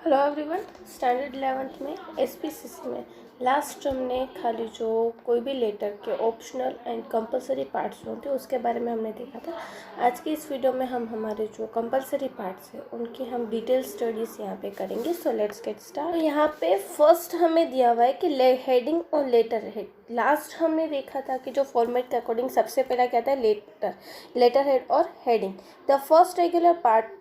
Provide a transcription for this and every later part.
Hello everyone. Standard 11th में SPCC में last हमने खाली जो कोई भी लेटर के ऑप्शनल एंड कंपलसरी पार्ट्स होते हैं उसके बारे में हमने देखा था। आज की इस वीडियो में हम हमारे जो कंपलसरी पार्ट्स हैं उनकी हम डिटेल स्टडीज़ यहाँ पे करेंगे। So let's get start. यहाँ पे फर्स्ट हमें दिया हुआ है कि हेडिंग और लेटर हेड। लास्ट हमने देखा था कि जो फॉर्मेट के अकॉर्डिंग सबसे पहला क्या था, लेटर हेड और heading. The first regular part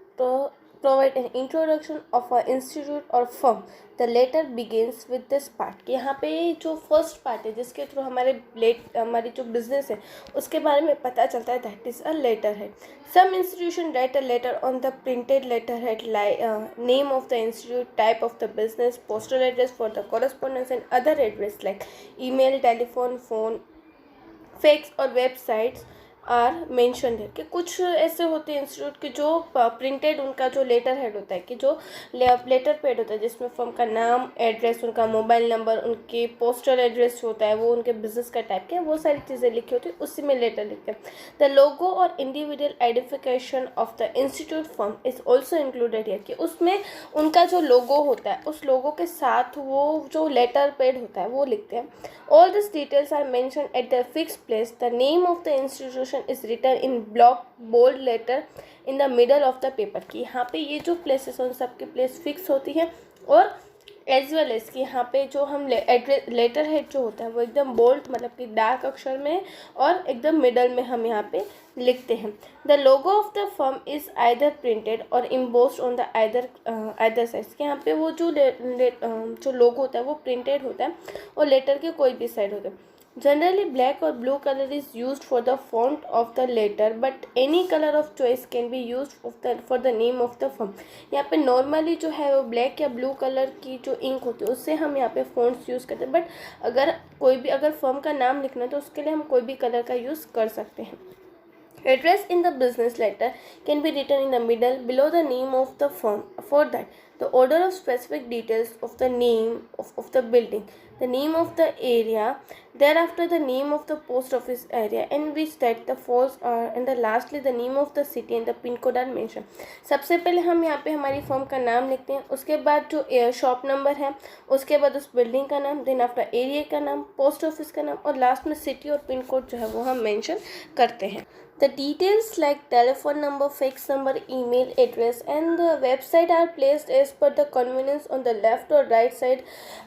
provide an introduction of our institute or firm. The letter begins with this part। यहाँ पे जो फर्स्ट पार्ट है जिसके थ्रू हमारी जो बिजनेस है उसके बारे में पता चलता है, that is a letter head. Some institution write a letter on the printed letterhead like name of the institute, type of the business, postal address for the correspondence and other address like email, telephone, phone, fax और websites are mention है। कि कुछ ऐसे होते हैं institute के जो printed उनका जो लेटर हेड होता है कि जो लेटर पैड होता है जिसमें फर्म का नाम, एड्रेस, उनका मोबाइल नंबर, उनके पोस्टल एड्रेस होता है, वो उनके बिजनेस का टाइप के वो सारी चीज़ें लिखी होती है, उसी में लेटर लिखते हैं। द लोगो और individual identification of the institute firm is also included है कि उसमें उनका जो लोगो होता है उस लोगो के साथ वो जो लेटर पैड होता है वो लिखते हैं। All this details are mention at the fix place. The name of the institution is written in block bold letter in the middle of the paper. की यहाँ पे ये जो प्लेसेस हैं उन सबकी प्लेस फिक्स होती है और एज वेल एज कि यहाँ पे जो हम लेटर हेड जो होता है वो एकदम बोल्ड मतलब कि डार्क अक्षर में और एकदम मिडल में हम यहाँ पे लिखते हैं। The logo of the firm is either printed और embossed on the either side. कि यहाँ पे वो जो लोगो होता है वो प्रिंटेड होता है और लेटर के कोई भी साइड होता है। Generally, black or blue color is used for the font of the letter, but any color of choice can be used for the name of the firm। यहाँ पे नॉर्मली जो है वो ब्लैक या ब्लू कलर की जो ink होती है उससे हम यहाँ पे फॉन्ट्स यूज़ करते हैं, बट अगर फर्म का नाम लिखना है तो उसके लिए हम कोई भी कलर का यूज़ कर सकते हैं। Address in the business letter can be written in the middle below the name of the firm. For that, the order of specific details of the name of the building, the name of the area, thereafter the name of the post office area in which that the falls are, and the lastly the name of the city and the pin code are mentioned। सबसे पहले हम यहाँ पे हमारी firm का नाम लिखते हैं, उसके बाद जो शॉप नंबर है, उसके बाद उस बिल्डिंग का नाम, देन आफ्टर एरिया का नाम, पोस्ट ऑफिस का नाम और लास्ट में सिटी और पिन कोड जो है वो हम मेंशन करते हैं। The details like telephone number, fax number, email address and the website are placed as per the convenience on the left or right side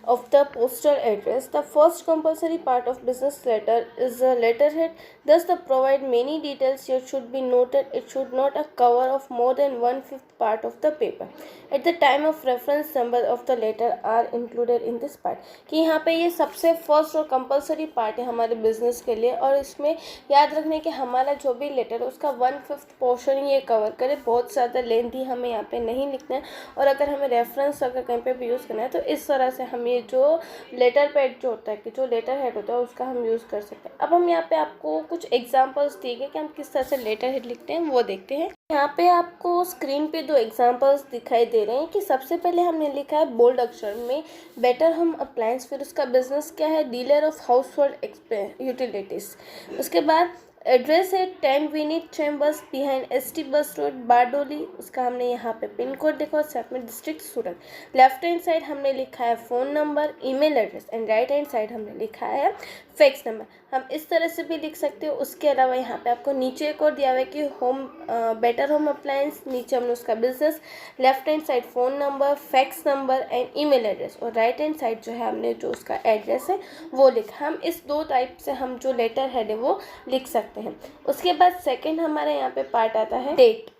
of the postal address। The first compulsory part of business letter is the letterhead, thus the provide many details here should be noted। It should not a cover of more than 1/5 part of the paper। At the time of reference number of the letter are included in this part। कि यहाँ पे ये सबसे first और compulsory part है हमारे business के लिए और इसमें याद रखने कि हमारा जो भी लेटर उसका 1/5 पोर्शन ये कवर करे। बहुत ज़्यादा लेंथी हमें यहाँ पे नहीं लिखना है और अगर हमें रेफरेंस अगर कहीं पे भी यूज़ करना है तो इस तरह से हम ये जो लेटर पैड जो होता है कि जो लेटर हेड होता है उसका हम यूज़ कर सकते हैं। अब हम यहाँ पे आपको कुछ एग्जांपल्स दिए गए कि हम किस तरह से लेटर हेड लिखते हैं वो देखते हैं। यहाँ पे आपको स्क्रीन पे दो एग्जांपल्स दिखाई दे रहे हैं कि सबसे पहले हमने लिखा है बोल्ड अक्षर में बेटर होम अप्लायंस, फिर उसका बिजनेस क्या है, dealer of house hold utilities. उसके बाद एड्रेस है 10 विनीत चैम्बर्स बिहाइंड ST बस रोड बारडोली, उसका हमने यहाँ पे पिन कोड देखा और साथ में डिस्ट्रिक्ट सूरत। लेफ्ट हैंड साइड हमने लिखा है phone number, email address and right hand side हमने लिखा है फैक्स नंबर। हम इस तरह से भी लिख सकते हो। उसके अलावा यहाँ पे आपको नीचे एक और दिया हुआ है कि बेटर होम अप्लायंस, नीचे हमने उसका business, left hand side phone number, fax number and email address और राइट हैंड साइड जो है हमने जो उसका एड्रेस है वो लिखा। हम इस दो टाइप से हम जो लेटर हेड है वो लिख सकते हैं। उसके बाद सेकंड हमारे यहाँ पे पार्ट आता है date.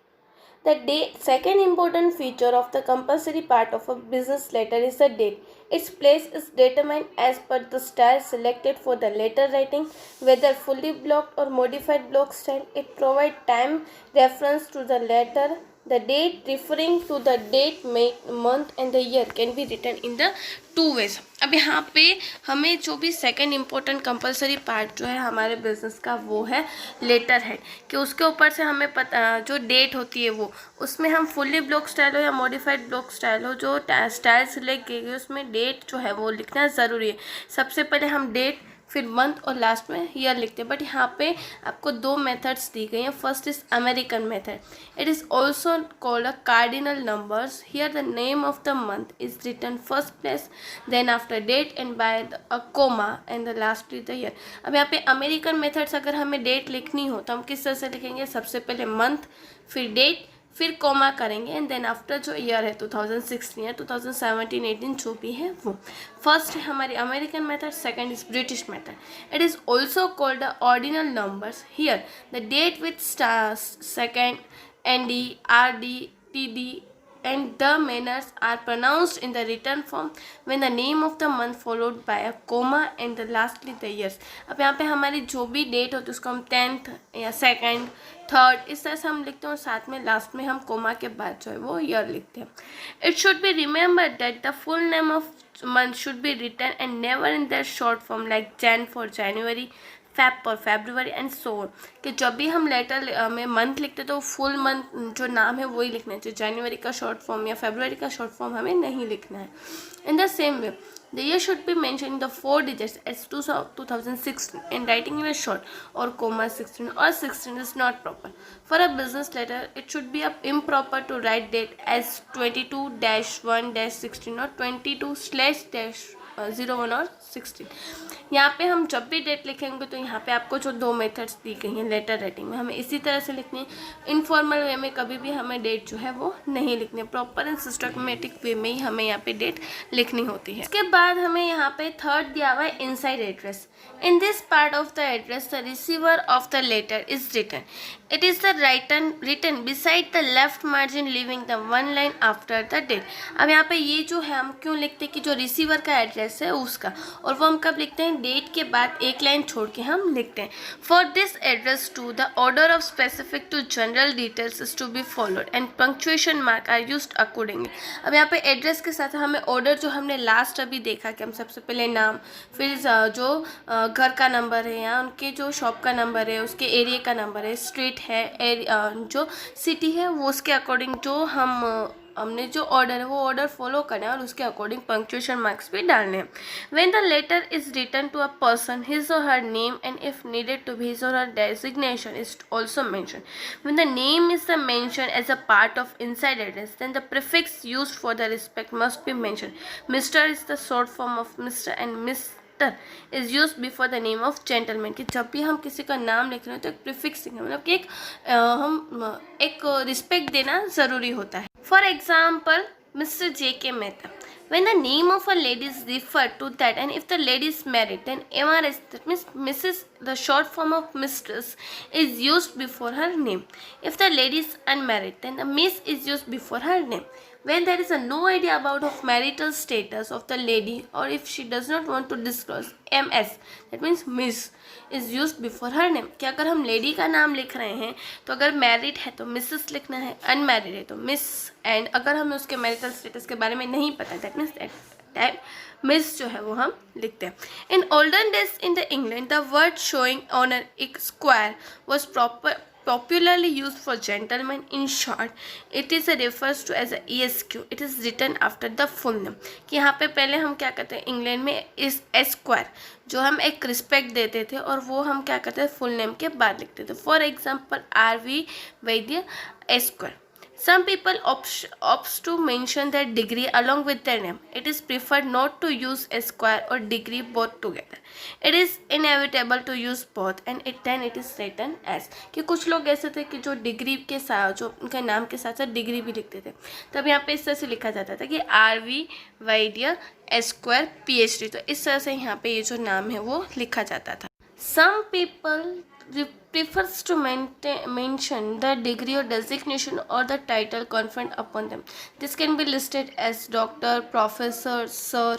The second important feature of the compulsory part of a business letter is the date. Its place is determined as per the style selected for the letter writing, whether fully blocked or modified block style. It provides time reference to the letter. The date referring to the date, month and the year can be written in the 2 ways। अब यहाँ पे हमें जो भी second important compulsory part जो है हमारे business का वो है लेटर हेड। कि उसके ऊपर से हमें पता जो डेट होती है वो उसमें हम फुल्ली ब्लॉक स्टाइल हो या मॉडिफाइड ब्लॉक स्टाइल हो, जो स्टाइल सिलेक्ट की गई उसमें डेट जो है वो लिखना ज़रूरी है। सबसे पहले हम डेट फिर मंथ और लास्ट में ईयर लिखते हैं। बट यहाँ पे आपको दो मेथड्स दी गई हैं। First is American method, it is also called a cardinal numbers. Here the name of the month is written first place, then after date and by a comma and the last the year. अब यहाँ पे American methods अगर हमें date लिखनी हो तो हम किस तरह से लिखेंगे, सबसे पहले मंथ, फिर डेट, फिर कोमा करेंगे एंड देन आफ्टर जो ईयर है 2016 या 2017-18 जो भी है वो। फर्स्ट है हमारी American method, second is British method. It is also called the ordinal numbers. Here the date with stars second ND RD TD and the manners are pronounced in the written form when the name of the month followed by a comma and the lastly the years। अब यहाँ पे हमारी जो भी date होती है उसको हम 10th या सेकंड, थर्ड इस तरह से हम लिखते हैं और साथ में लास्ट में हम कोमा के बाद जो है वो ईयर लिखते हैं। It should be remember that the full name of month should be written and never in their short form like Jan for January, Feb for February and so on. कि जब भी हम लेटर में month लिखते तो full month जो नाम है वही लिखना चाहिए, जनवरी का शॉर्ट फॉर्म या फेब्रुवरी का शॉर्ट फॉर्म हमें नहीं लिखना है। In the same way the year should be mention in the 4 digits as 2016 and writing in a short or comma 16 or 16 is not proper. For a business letter it should be improper to write date as 22-1-16 or 22/-01 और 16। यहाँ पे हम जब भी date लिखेंगे तो यहाँ पे आपको जो दो मेथड्स दी गई हैं लेटर राइटिंग में हमें इसी तरह से लिखनी है। इनफॉर्मल वे में कभी भी हमें डेट जो है वो नहीं लिखनी है, प्रॉपर एंड सिस्टमेटिक वे में ही हमें यहाँ पे डेट लिखनी होती है। इसके बाद हमें यहाँ पे थर्ड दिया हुआ है inside address. In this part of the address the receiver of the letter is written, it is the written beside the left margin leaving the one line after the date. अब यहाँ पे ये जो है हम क्यों लिखते हैं कि जो रिसीवर का एड्रेस है उसका, और वो हम कब लिखते हैं, डेट के बाद एक लाइन छोड़ के हम लिखते हैं। For this address to the order of specific to general details is to be followed and punctuation mark are used accordingly. अब यहाँ पे एड्रेस के साथ हमें ऑर्डर जो हमने लास्ट अभी देखा कि हम सबसे पहले नाम, फिर जो घर का नंबर है या उनके जो शॉप का नंबर है, उसके एरिया का नंबर है, स्ट्रीट है, जो सिटी है वो उसके अकॉर्डिंग जो हमने जो ऑर्डर है वो ऑर्डर फॉलो करना है और उसके अकॉर्डिंग पंक्चुएशन मार्क्स भी डालने हैं। When the letter is written to a person his और her name and if needed to be his और her designation is also mention. When the name is the mention as a part of inside address then the prefix used for the respect must be mention. Mister is the short form of mister and miss is use before the name of gentleman. कि जब भी हम किसी का नाम लिख रहे हो तो एक प्रीफिक्स लिखना, मतलब कि एक रिस्पेक्ट देना ज़रूरी होता है। For example mister J.K. Mehta, when the name of a lady is referred to that and if the lady is married then MRS, that means Mrs., the short form of mistress, is used before her name. If the lady is unmarried then the Miss is used before her name. When there is no idea about of marital status of the lady or if she does not want to disclose, MS, that means Miss, is used before her name. कि अगर हम lady का नाम लिख रहे हैं तो अगर मैरिड है तो मिसेस लिखना है, अनमैरिड है तो मिस, एंड अगर हमें उसके मैरिटल स्टेटस के बारे में नहीं पता दैट मीन्स टाइप मिस जो है वो हम लिखते हैं। In olden days in the England the word showing on एक square was popularly used for gentlemen. In short, it is refers to as a ESQ. It is written after the full name. कि यहाँ पे पहले हम क्या करते हैं England में इस एस्क्वायर जो हम एक रिस्पेक्ट देते थे और वो हम क्या करते थे फुल नेम के बाद लिखते थे। For example RV Vaidya square. Some people opts to mention their degree along with their name. It is preferred not to use esquire or degree both together. It is inevitable to use both and then it is written as। कि कुछ लोग ऐसे थे कि जो degree के साथ जो उनके नाम के साथ साथ डिग्री भी लिखते थे, तब यहाँ पे इस तरह से लिखा जाता था कि RV वैद्य एस्क्वायर PhD। तो इस तरह से यहाँ पे ये जो नाम है वो लिखा जाता था। Some people prefers to mention the degree or designation or the title conferred upon them. This can be listed as doctor, professor, sir,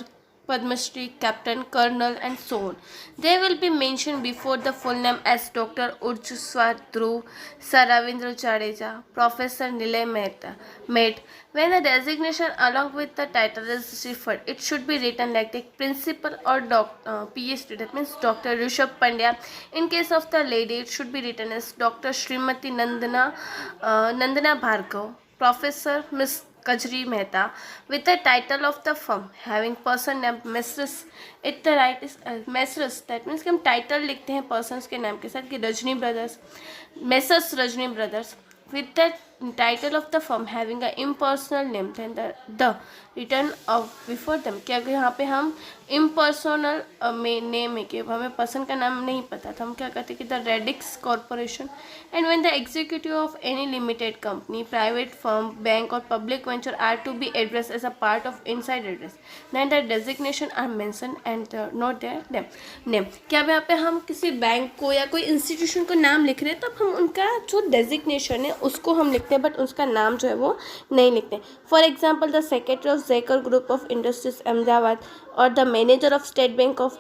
Padma Shri, captain, colonel and so on. They will be mentioned before the full name as Dr. Urjaswar Dhruv, Sir Ravindra Jadeja, Professor Nilay Mehta. When the designation along with the title is referred, it should be written like the principal or PhD, that means Dr. Rishabh Pandya. In case of the lady, it should be written as Dr. Srimati Nandana Bhargav, Professor Miss Kajri Mehta with the title of the firm having person named Mesris. It the right is Mesris. That means कि हम title लिखते हैं persons के नाम के साथ कि Rajni brothers, Messrs Rajni brothers with the title of the firm having a impersonal name, then the written of before them. क्या यहाँ पे हम impersonal नेम है कि हमें पर्सन का नाम नहीं पता था, हम क्या कहते हैं कि the radix corporation. And when the executive of any limited company, private firm, bank और public venture are to be address as a part of inside address, then the designation are mention and not their name. क्या यहाँ पे हम किसी bank को या कोई institution को नाम लिख रहे हैं तब हम उनका जो डेजिग्नेशन है उसको हम लिखते हैं, बट उसका नाम जो है वो नहीं लिखते. For example the secretary of जेकर ग्रुप ऑफ इंडस्ट्रीज अहमदाबाद और the manager of state bank of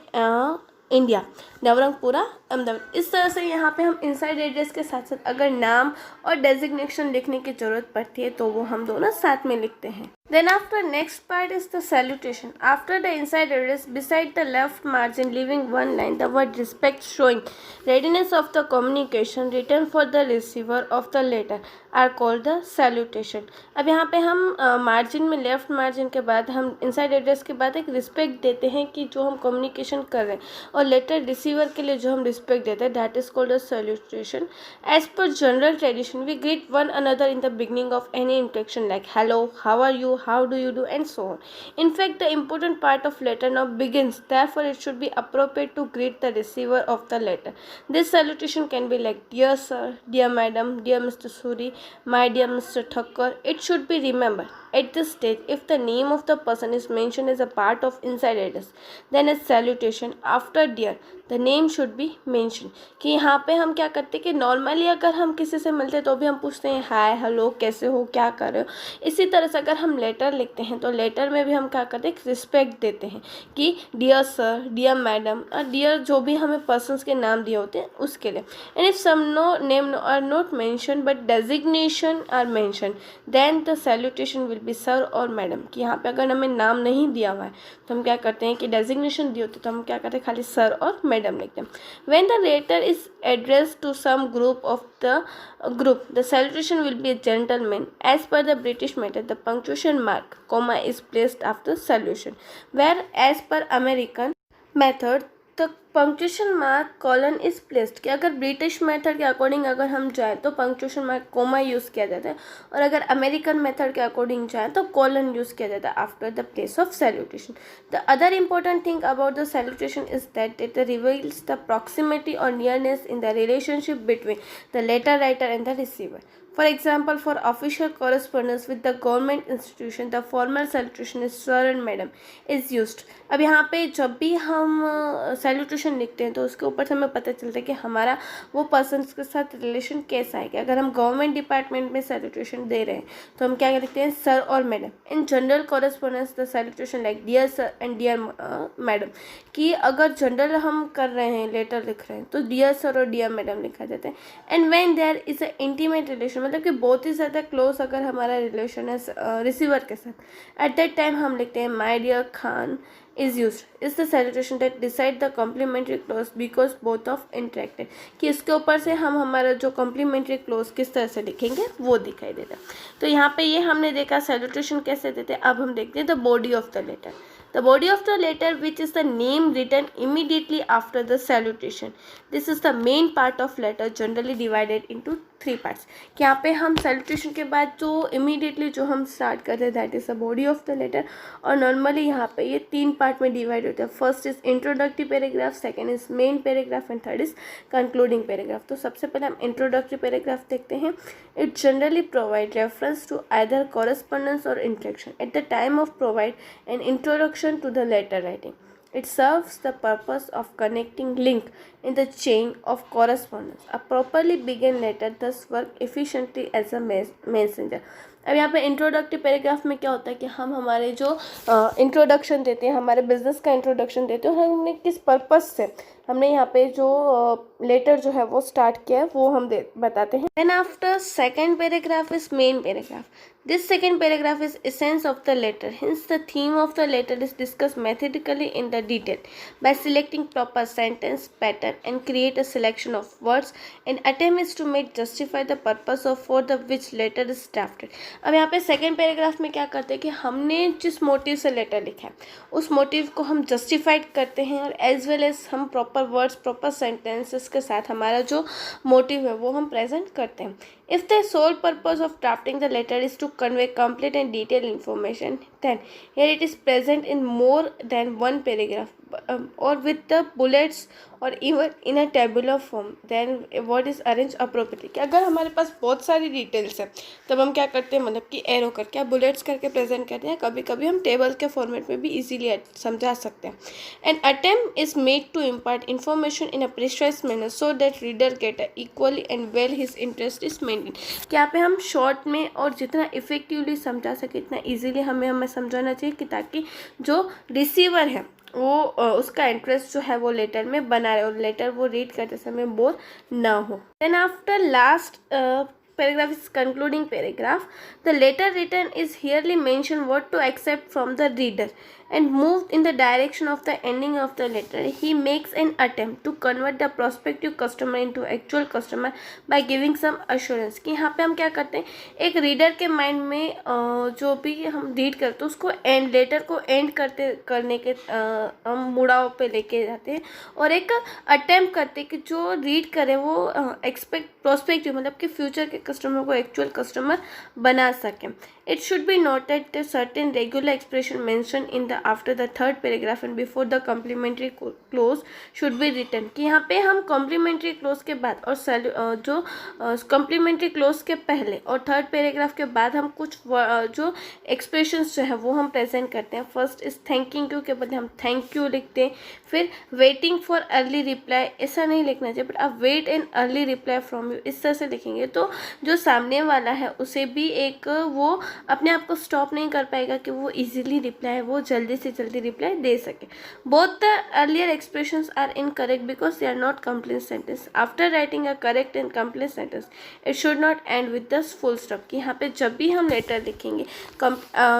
India Navrangpura Ahmedabad. इस तरह से यहाँ पे हम इनसाइड एड्रेस के साथ साथ अगर नाम और डेजिग्नेशन लिखने की ज़रूरत पड़ती है तो वो हम दोनों साथ में लिखते हैं. Then after next part is the salutation. After the inside address, beside the left margin leaving one line, the word respect showing readiness of the communication written for the receiver of the letter are called the salutation. अब यहाँ पे हम margin में left margin के बाद हम inside address के बाद एक रिस्पेक्ट देते हैं कि जो हम कम्युनिकेशन कर रहे हैं, और लेटर रिसीवर के लिए जो हम रिस्पेक्ट देते हैं that is called a salutation. As per general tradition we greet one another in the beginning of any interaction like hello, how are you, how do you do, and so on. In fact, the important part of letter now begins. Therefore, it should be appropriate to greet the receiver of the letter. This salutation can be like dear sir, dear madam, dear Mr. Suri, my dear Mr. Thakkar. It should be remembered at this stage if the name of the person is mentioned as a part of inside address, then a salutation after dear the name should be mentioned. कि यहाँ पे हम क्या करते हैं कि normally अगर हम किसी से मिलते हैं तो भी हम पूछते हैं हाय हेलो कैसे हो क्या कर रहे हो. इसी तरह से अगर हम लेटर लिखते हैं तो लेटर में भी हम क्या करते हैं रिस्पेक्ट देते हैं कि डियर सर, डियर मैडम और डियर जो भी हमें पर्सन्स के नाम दिए होते हैं उसके लिए. And if some no name are not mention but designation are mention then the salutation will be sir और मैडम. कि यहाँ पे अगर हमें नाम नहीं दिया हुआ है तो हम क्या करते हैं कि डेजिग्नेशन दी होती है तो हम क्या करते हैं खाली सर और मैडम लिखते हैं. When the letter is addressed to some group of the group, the salutation will be a gentleman. As per the British method, the punctuation mark comma is placed after salutation, where as per American method the punctuation mark colon is placed. कि अगर British method के according अगर हम जाएँ तो punctuation mark coma use किया जाता है, और अगर अमेरिकन मेथड के अकॉर्डिंग जाएँ तो कॉलन यूज़ किया जाता है after the place of salutation. The other important thing about the salutation is that it reveals the proximity और nearness in the relationship between the letter writer and the receiver. For example, for official correspondence with the government institution, the formal salutation is sir and madam is used. अब यहाँ पे जब भी हम salutation लिखते हैं तो उसके ऊपर से हमें पता चलता है कि हमारा वो पर्सन्स के साथ रिलेशन कैसा है. कि अगर हम गवर्नमेंट डिपार्टमेंट में सैल्यूटेशन दे रहे हैं तो हम क्या लिखते हैं सर और madam. In general correspondence the salutation like dear sir and dear madam. कि अगर जनरल हम कर रहे हैं लेटर लिख रहे हैं तो डियर सर और डियर मैडम लिखा जाता है. And when there is a intimate relation, मतलब कि बहुत ही ज़्यादा क्लोज अगर हमारा रिलेशन है रिसीवर के साथ, एट दैट टाइम हम लिखते हैं my dear Khan is used. Is the salutation that decide the complimentary clause because both of interacted. कि इसके ऊपर से हम हमारा जो complimentary clause किस तरह से लिखेंगे वो दिखाई देता है. तो यहाँ पे ये हमने देखा salutation कैसे देते हैं. अब हम देखते हैं the body of the letter. The body of the letter, which is the name written immediately after the salutation. This is the main part of letter, generally divided into 3 parts. कि यहाँ पे हम salutation के बाद जो immediately जो हम start करते हैं that is the body of the letter. और normally यहाँ पे ये 3 पार्ट में डिवाइड होता है. First is introductory paragraph, second is main paragraph and third is concluding paragraph. तो सबसे पहले हम इंट्रोडक्टरी पैराग्राफ देखते हैं. It generally provide reference to either correspondence और interaction at the time of provide an introduction to the letter writing. It serves the purpose of connecting link in the chain of correspondence. A properly begun letter thus work efficiently as a messenger. अब यहाँ पे introductive paragraph में क्या होता है कि हम हमारे जो इंट्रोडक्शन देते हैं, हमारे बिजनेस का इंट्रोडक्शन देते हैं, और हमने किस पर्पस से हमने यहाँ पे जो लेटर जो है वो स्टार्ट किया है वो हम बताते हैं. Then after second paragraph is main paragraph. This second paragraph is essence of the letter. Hence, the theme of the letter is discussed methodically in the detail by selecting proper sentence pattern and create a selection of words. An attempt is to make justify the purpose of for the which letter is drafted. अब यहाँ पे second paragraph में क्या करते हैं कि हमने जिस मोटिव से लेटर लिखा है उस मोटिव को हम जस्टिफाइड करते हैं और एज वेल एज हम प्रॉपर वर्ड्स प्रॉपर सेंटेंसेस के साथ हमारा जो मोटिव है वो हम प्रेजेंट करते हैं. If the sole purpose of drafting the letter is to convey complete and detailed information, then here it is present in more than one paragraph or with the bullets or even in a tabular form, then what is arranged appropriately. कि अगर हमारे पास बहुत सारी details है तब हम क्या करते हैं, मतलब कि एरो करके या बुलेट्स करके प्रेजेंट करते हैं. कभी कभी हम टेबल के फॉर्मेट में भी इजीली समझा सकते हैं. An attempt is made to impart information in a precise manner so that reader get equally and well his interest is maintain. कि यहाँ पे हम शॉर्ट में और जितना इफेक्टिवली समझा सके इतना इजीली हमें समझाना चाहिए कि ताकि जो रिसीवर है वो उसका इंटरेस्ट जो है वो लेटर में बना रहे और लेटर वो रीड करते समय बोर ना हो. Then after last paragraph is concluding paragraph. The letter written is herely mentioned what to accept from the reader and moved in the direction of the ending of the letter. He makes an attempt to convert the prospective customer into actual customer by giving some assurance. कि यहाँ पे हम क्या करते हैं, एक reader के mind में जो भी हम रीड करते हैं उसको एंड लेटर को एंड करने के हम मुड़ाव पे लेके जाते हैं और एक अटेम्प्ट करते हैं कि जो रीड करे वो प्रोस्पेक्टिव मतलब कि फ्यूचर के कस्टमर को एक्चुअल कस्टमर बना सकें. It should be noted that certain regular expression mentioned in the after the third paragraph and before the complementary clause should be written. कि यहाँ पे हम complementary clause के बाद और जो complementary clause के पहले और थर्ड पैराग्राफ के बाद हम कुछ जो expressions जो है वो हम प्रेजेंट करते हैं. फर्स्ट इज थैंकिंग यू के बदले हम थैंक यू लिखते हैं. फिर वेटिंग फॉर अर्ली रिप्लाई ऐसा नहीं लिखना चाहिए बट आप wait an early reply from you इस तरह से लिखेंगे तो जो सामने वाला है उसे भी एक वो अपने आप को स्टॉप नहीं कर पाएगा कि वो इजीली रिप्लाई वो जल्दी से जल्दी रिप्लाई दे सके. Both the earlier expressions are incorrect because they are not complete sentence. After writing a correct and complete sentence it should not end with the full stop. कि यहाँ पे जब भी हम लेटर लिखेंगे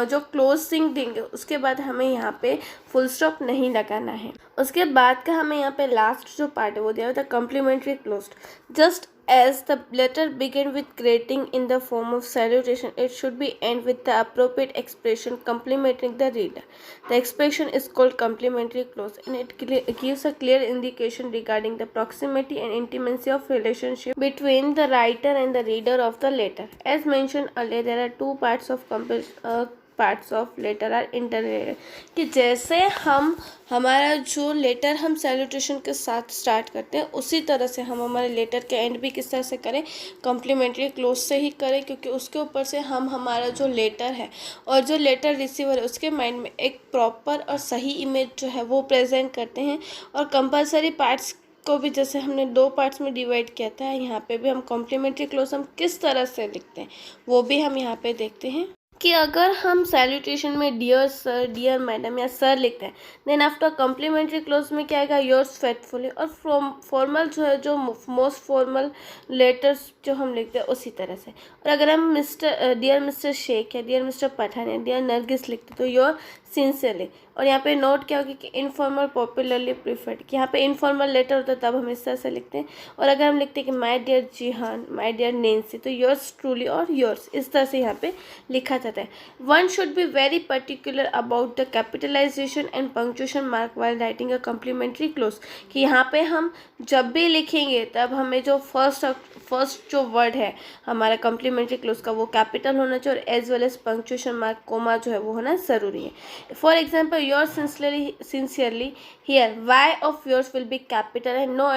जो क्लोजिंग देंगे उसके बाद हमें यहाँ पे फुल स्टॉप नहीं लगाना है. उसके बाद का हमें यहाँ पे लास्ट जो पार्ट है वो दिया हुआ था complimentary close. Just as the letter begin with greeting in the form of salutation, it should be end with the appropriate expression complimenting the reader. The expression is called complimentary clause and it gives a clear indication regarding the proximity and intimacy of relationship between the writer and the reader of the letter. As mentioned earlier, there are two parts of parts of letter are interrelated. कि जैसे हम हमारा जो letter हम salutation के साथ start करते हैं उसी तरह से हम हमारे लेटर के एंड भी किस तरह से करें, कम्प्लीमेंट्री क्लोज से ही करें. क्योंकि उसके ऊपर से हम हमारा जो लेटर है और जो लेटर रिसीवर है उसके माइंड में एक प्रॉपर और सही इमेज जो है वो प्रेजेंट करते हैं. और कंपलसरी पार्ट्स को भी जैसे हमने दो पार्ट्स में डिवाइड किया था यहाँ पे भी हम कॉम्प्लीमेंट्री क्लोज हम किस तरह से लिखते हैं वो भी हम यहाँ पे देखते हैं. कि अगर हम सैल्यूटेशन में डियर सर डियर मैडम या सर लिखते हैं देन आफ्टर कम्प्लीमेंट्री क्लोज में क्या आएगा योर्स फेथफुली. और फॉर्मल जो है जो मोस्ट फॉर्मल लेटर्स जो हम लिखते हैं उसी तरह से. और अगर हम डियर मिस्टर शेख या डियर मिस्टर पठान या डियर नरगिस लिखते हैं तो योर सिंसियरली. और यहाँ पे नोट क्या होगी कि इनफॉर्मल पॉपुलरली प्रीफर्ड. कि यहाँ पे इनफॉर्मल लेटर होता है तब हम इस तरह से लिखते हैं. और अगर हम लिखते हैं कि my dear Jihan my dear Nancy तो योर्स ट्रूली और योर्स इस तरह से यहाँ पे लिखा जाता है. One should be very particular about the capitalization and punctuation mark while writing a complimentary close. कि यहाँ पे हम जब भी लिखेंगे तब हमें जो फर्स्ट जो वर्ड है हमारा कम्प्लीमेंट्री क्लोज का वो कैपिटल होना चाहिए और as well as punctuation mark comma जो है वो होना ज़रूरी है. For example your sincerely here y of yours will be capital and no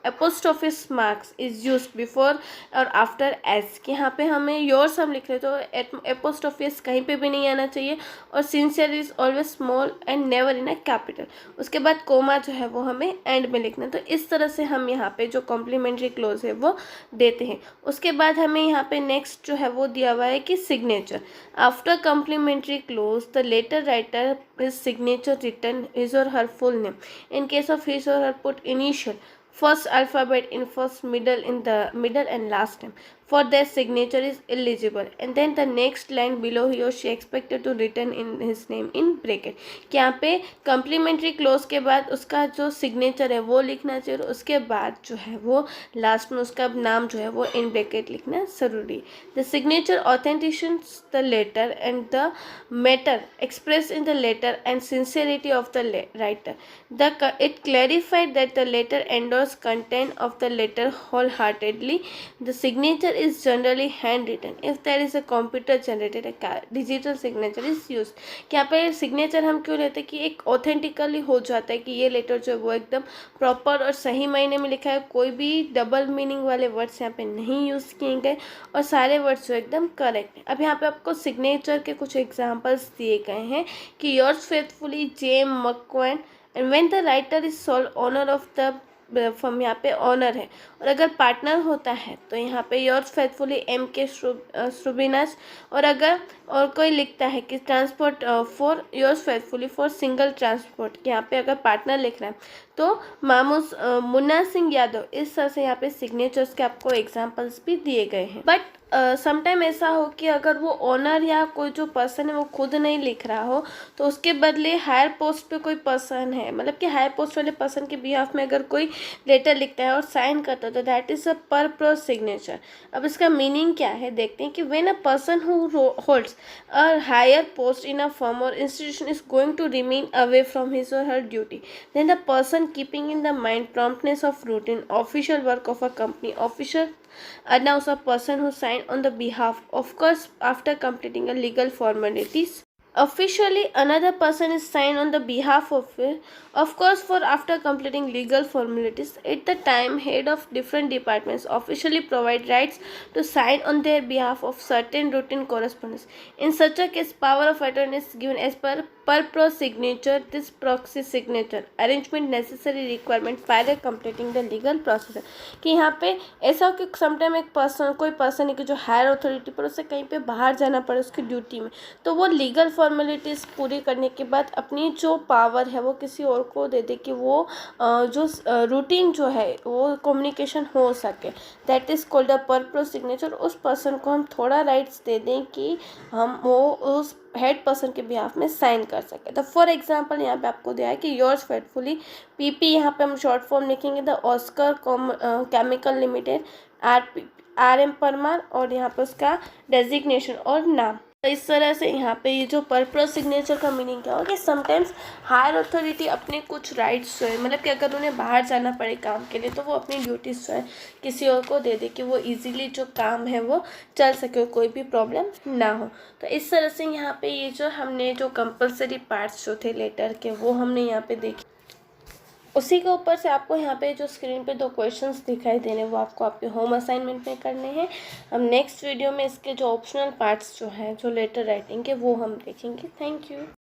apostrophe marks is used before और after s. कि यहाँ पे हमें yours हम लिख रहे तो apostrophe कहीं पे भी नहीं आना चाहिए और sincere is always small and never in a capital. उसके बाद कोमा जो है वो हमें एंड में लिखना है. तो इस तरह से हम यहाँ पे जो कॉम्प्लीमेंट्री क्लोज है वो देते हैं. उसके बाद हमें यहाँ पे नेक्स्ट जो है वो दिया हुआ है कि signature. After complimentary close the letter writer his signature written his or her full name. In case of his or her put initial, first alphabet in first, middle in the middle and last name. for their signature is illegible, and then the next line below he or she expected to written in his name in bracket. कि यहाँ पे complementary close के बाद उसका जो signature है वो लिखना चाहिए, और उसके बाद जो है वो लास्ट में उसका नाम जो है वो इन ब्रैकेट लिखना जरूरी. The signature authenticates the letter and the matter express in the letter and sincerity of the writer. It clarified that the letter endorsed content of the letter wholeheartedly. The signature is generally handwritten. If there is a computer generated digital signature is used. कि यहाँ पे signature हम क्यों लेते हैं कि एक authentically हो जाता है कि ये लेटर जो है वो एकदम प्रॉपर और सही मायने में लिखा है, कोई भी डबल मीनिंग वाले वर्ड्स यहाँ पे नहीं यूज़ किए गए और सारे वर्ड्स जो एकदम करेक्ट है. अब यहाँ पे आपको सिग्नेचर के कुछ एग्जाम्पल्स दिए गए हैं कि yours faithfully Jem McQueen. And when the writer is sole owner of the from, यहाँ पे ऑनर है, और अगर पार्टनर होता है तो यहाँ पे योर्स फेथफुली एम के श्रुबिनास. और अगर और कोई लिखता है कि transport for yours faithfully for single transport, यहाँ पे अगर पार्टनर लिख रहा है तो मामूस मुन्ना सिंह यादव. इस तरह से यहाँ पे सिग्नेचर्स के आपको एग्जाम्पल्स भी दिए गए हैं. बट समटाइम ऐसा हो कि अगर वो ऑनर या कोई जो पर्सन है वो खुद नहीं लिख रहा हो, तो उसके बदले हायर पोस्ट पे कोई पर्सन है, मतलब कि हायर पोस्ट वाले पर्सन के बिहाफ में अगर कोई लेटर लिखता है और साइन करता है तो that is a purpose signature. अब इसका मीनिंग क्या है देखते हैं कि when a person who holds a higher post in a firm और institution is going to remain away from his और her duty, then the person keeping in the mind promptness of routine official work of a company official announce a person who signed on the behalf, of course after completing a legal formalities. Officially another person is signed on the behalf of course for after completing legal formalities. At the time head of different departments officially provide rights to sign on their behalf of certain routine correspondence. In such a case power of attorney is given as per pro signature. This proxy signature arrangement necessary requirement prior completing the legal process. कि यहाँ पे ऐसा हो कि sometime एक person कोई person है कि जो हायर अथॉरिटी पर उसे कहीं पे बाहर जाना पड़े उसकी ड्यूटी में, तो वो लीगल फॉर्मेलिटीज़ पूरी करने के बाद अपनी जो पावर है वो किसी और को दे दे कि वो जो रूटीन जो है वो कम्युनिकेशन हो सके. That is called a purpose signature. उस पर्सन को हम थोड़ा राइट्स दे दें कि हम वो उस हेड पर्सन के बिहाफ में साइन कर सके. तो फॉर एग्जांपल यहाँ पे आपको दिया है कि योर्स फेथफुली पीपी, यहाँ पे हम शॉर्ट फॉर्म लिखेंगे the Oscar chemical limited RM Parmar, और यहाँ पे उसका डेजिग्नेशन और नाम. तो इस तरह से यहाँ पे ये जो पर्पस सिग्नेचर का मीनिंग क्या होगा कि समटाइम्स हायर अथॉरिटी अपने कुछ राइट्स जो है, मतलब कि अगर उन्हें बाहर जाना पड़े काम के लिए तो वो अपनी ड्यूटीज जो है किसी और को दे दे कि वो इजीली जो काम है वो चल सके, कोई भी प्रॉब्लम ना हो. तो इस तरह से यहाँ पे ये जो हमने जो कंपलसरी पार्ट्स जो थे लेटर के वो हमने यहाँ पे देखे. उसी के ऊपर से आपको यहाँ पे जो स्क्रीन पे 2 क्वेश्चंस दिखाई दे रहे हैं वो आपको आपके होम असाइनमेंट में करने हैं. हम नेक्स्ट वीडियो में इसके जो ऑप्शनल पार्ट्स जो हैं जो लेटर राइटिंग के वो हम देखेंगे. Thank you.